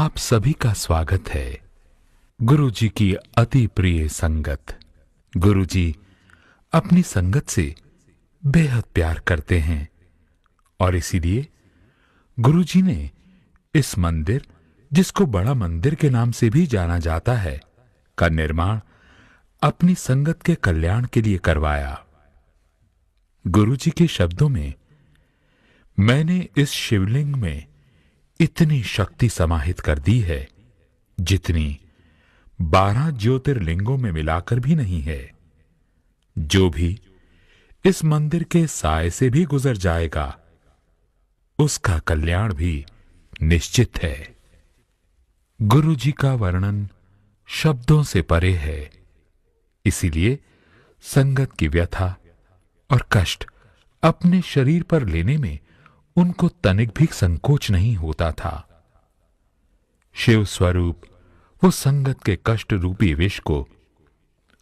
आप सभी का स्वागत है गुरु जी की अति प्रिय संगत। गुरु जी अपनी संगत से बेहद प्यार करते हैं और इसीलिए गुरु जी ने इस मंदिर, जिसको बड़ा मंदिर के नाम से भी जाना जाता है, का निर्माण अपनी संगत के कल्याण के लिए करवाया। गुरु जी के शब्दों में, मैंने इस शिवलिंग में इतनी शक्ति समाहित कर दी है जितनी 12 ज्योतिर्लिंगों में मिलाकर भी नहीं है। जो भी इस मंदिर के साए से भी गुजर जाएगा उसका कल्याण भी निश्चित है। गुरु जी का वर्णन शब्दों से परे है, इसीलिए संगत की व्यथा और कष्ट अपने शरीर पर लेने में उनको तनिक भी संकोच नहीं होता था। शिव स्वरूप वो संगत के कष्ट रूपी विष को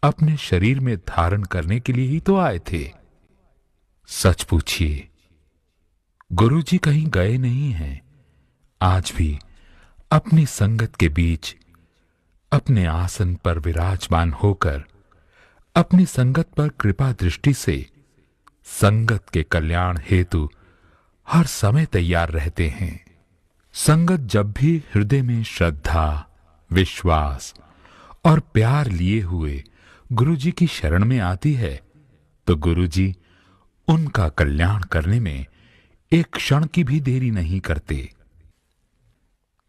अपने शरीर में धारण करने के लिए ही तो आए थे। सच पूछिए, गुरु जी कहीं गए नहीं हैं। आज भी अपनी संगत के बीच अपने आसन पर विराजमान होकर अपनी संगत पर कृपा दृष्टि से संगत के कल्याण हेतु हर समय तैयार रहते हैं। संगत जब भी हृदय में श्रद्धा, विश्वास और प्यार लिए हुए गुरु जी की शरण में आती है तो गुरु जी उनका कल्याण करने में एक क्षण की भी देरी नहीं करते।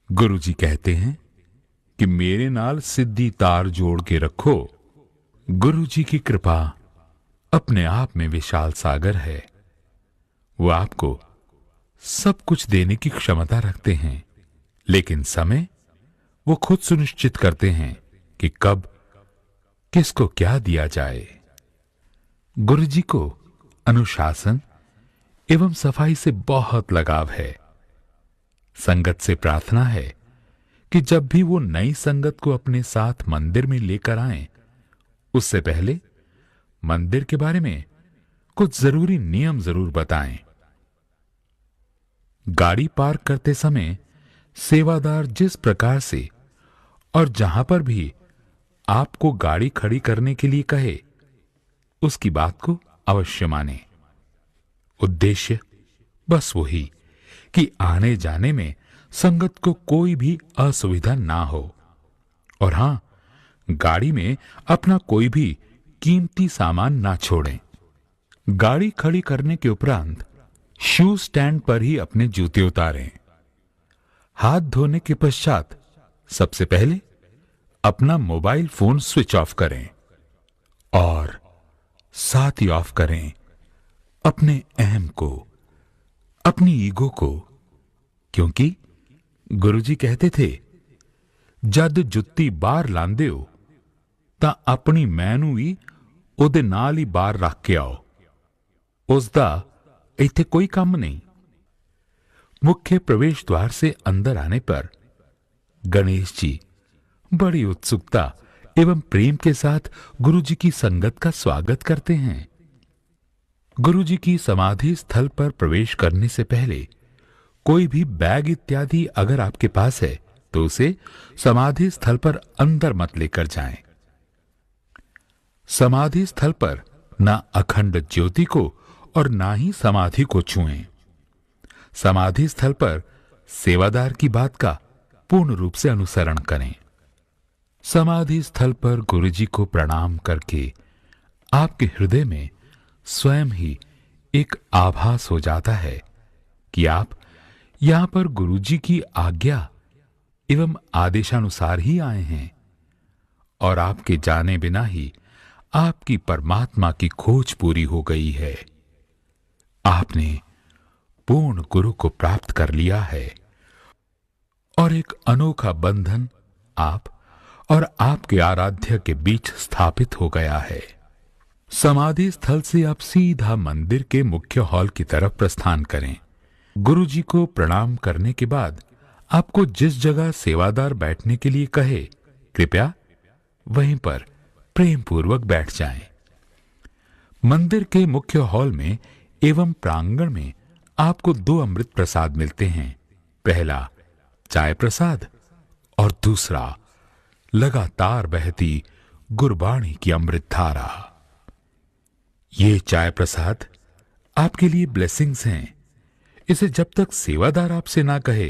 गुरु जी कहते हैं कि मेरे नाल सिद्धि तार जोड़ के रखो। गुरु जी की कृपा अपने आप में विशाल सागर है। वो आपको सब कुछ देने की क्षमता रखते हैं, लेकिन समय वो खुद सुनिश्चित करते हैं कि कब किसको क्या दिया जाए। गुरु जी को अनुशासन एवं सफाई से बहुत लगाव है। संगत से प्रार्थना है कि जब भी वो नई संगत को अपने साथ मंदिर में लेकर आएं, उससे पहले मंदिर के बारे में कुछ जरूरी नियम जरूर बताएं। गाड़ी पार्क करते समय सेवादार जिस प्रकार से और जहां पर भी आपको गाड़ी खड़ी करने के लिए कहे, उसकी बात को अवश्य माने। उद्देश्य बस वही कि आने जाने में संगत को कोई भी असुविधा ना हो। और हां, गाड़ी में अपना कोई भी कीमती सामान ना छोड़ें। गाड़ी खड़ी करने के उपरांत शू स्टैंड पर ही अपने जूते उतारें। हाथ धोने के पश्चात सबसे पहले अपना मोबाइल फोन स्विच ऑफ करें और साथ ही ऑफ करें अपने अहम को, अपनी ईगो को, क्योंकि गुरुजी कहते थे, जद जुत्ती बाहर लांदे हो तां अपनी मैं नूं भी ओदे नाल ही बाहर रख के आओ। उसदा इत्थे कोई काम नहीं। मुख्य प्रवेश द्वार से अंदर आने पर गणेश जी बड़ी उत्सुकता एवं प्रेम के साथ गुरु जी की संगत का स्वागत करते हैं। गुरु जी की समाधि स्थल पर प्रवेश करने से पहले कोई भी बैग इत्यादि अगर आपके पास है तो उसे समाधि स्थल पर अंदर मत लेकर जाएं। समाधि स्थल पर ना अखंड ज्योति को और ना ही समाधि को छुएं। समाधि स्थल पर सेवादार की बात का पूर्ण रूप से अनुसरण करें। समाधि स्थल पर गुरु जी को प्रणाम करके आपके हृदय में स्वयं ही एक आभास हो जाता है कि आप यहां पर गुरु जी की आज्ञा एवं आदेशानुसार ही आए हैं और आपके जाने बिना ही आपकी परमात्मा की खोज पूरी हो गई है। आपने पूर्ण गुरु को प्राप्त कर लिया है और एक अनोखा बंधन आप और आपके आराध्य के बीच स्थापित हो गया है। समाधि स्थल से आप सीधा मंदिर के मुख्य हॉल की तरफ प्रस्थान करें। गुरु जी को प्रणाम करने के बाद आपको जिस जगह सेवादार बैठने के लिए कहे, कृपया वहीं पर प्रेम पूर्वक बैठ जाएं। मंदिर के मुख्य हॉल में एवं प्रांगण में आपको 2 अमृत प्रसाद मिलते हैं। पहला चाय प्रसाद और दूसरा लगातार बहती गुरबाणी की अमृत धारा। ये चाय प्रसाद आपके लिए ब्लेसिंग्स हैं। इसे जब तक सेवादार आपसे ना कहे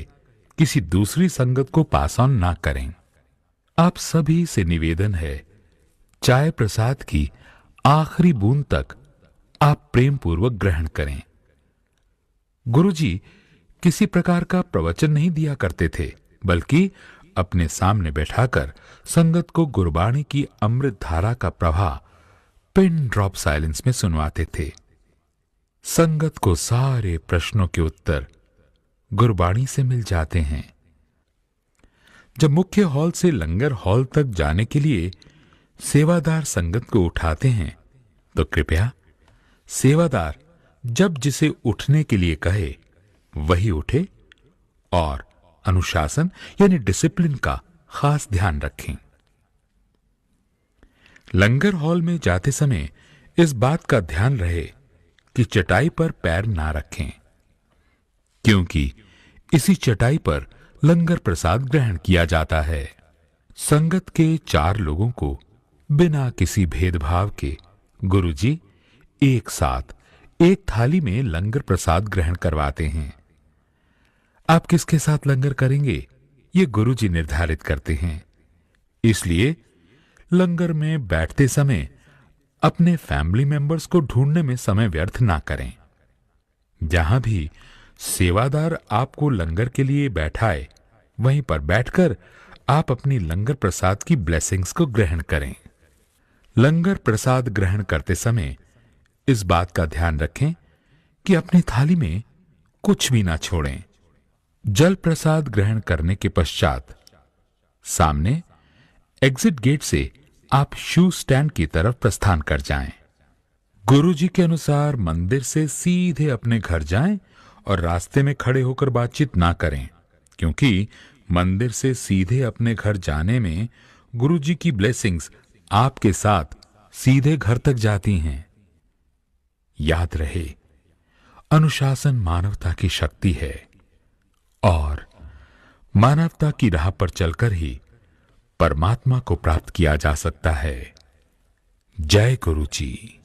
किसी दूसरी संगत को पास ऑन ना करें। आप सभी से निवेदन है, चाय प्रसाद की आखिरी बूंद तक आप प्रेम पूर्वक ग्रहण करें। गुरुजी किसी प्रकार का प्रवचन नहीं दिया करते थे, बल्कि अपने सामने बैठाकर संगत को गुरबाणी की अमृत धारा का प्रवाह पिन ड्रॉप साइलेंस में सुनवाते थे। संगत को सारे प्रश्नों के उत्तर गुरबाणी से मिल जाते हैं। जब मुख्य हॉल से लंगर हॉल तक जाने के लिए सेवादार संगत को उठाते हैं, तो कृपया सेवादार जब जिसे उठने के लिए कहे वही उठे और अनुशासन यानी डिसिप्लिन का खास ध्यान रखें। लंगर हॉल में जाते समय इस बात का ध्यान रहे कि चटाई पर पैर ना रखें, क्योंकि इसी चटाई पर लंगर प्रसाद ग्रहण किया जाता है। संगत के 4 लोगों को बिना किसी भेदभाव के गुरुजी एक साथ एक थाली में लंगर प्रसाद ग्रहण करवाते हैं। आप किसके साथ लंगर करेंगे ये गुरुजी निर्धारित करते हैं। इसलिए लंगर में बैठते समय अपने फैमिली मेंबर्स को ढूंढने में समय व्यर्थ ना करें। जहां भी सेवादार आपको लंगर के लिए बैठाए, वहीं पर बैठकर आप अपनी लंगर प्रसाद की ब्लेसिंग्स को ग्रहण करें। लंगर प्रसाद ग्रहण करते समय इस बात का ध्यान रखें कि अपनी थाली में कुछ भी ना छोड़ें। जल प्रसाद ग्रहण करने के पश्चात सामने एग्जिट गेट से आप शू स्टैंड की तरफ प्रस्थान कर जाएं। गुरुजी के अनुसार मंदिर से सीधे अपने घर जाएं और रास्ते में खड़े होकर बातचीत ना करें, क्योंकि मंदिर से सीधे अपने घर जाने में गुरुजी की ब्लेसिंग्स आपके साथ सीधे घर तक जाती हैं। याद रहे, अनुशासन मानवता की शक्ति है और मानवता की राह पर चलकर ही परमात्मा को प्राप्त किया जा सकता है। जय गुरु जी।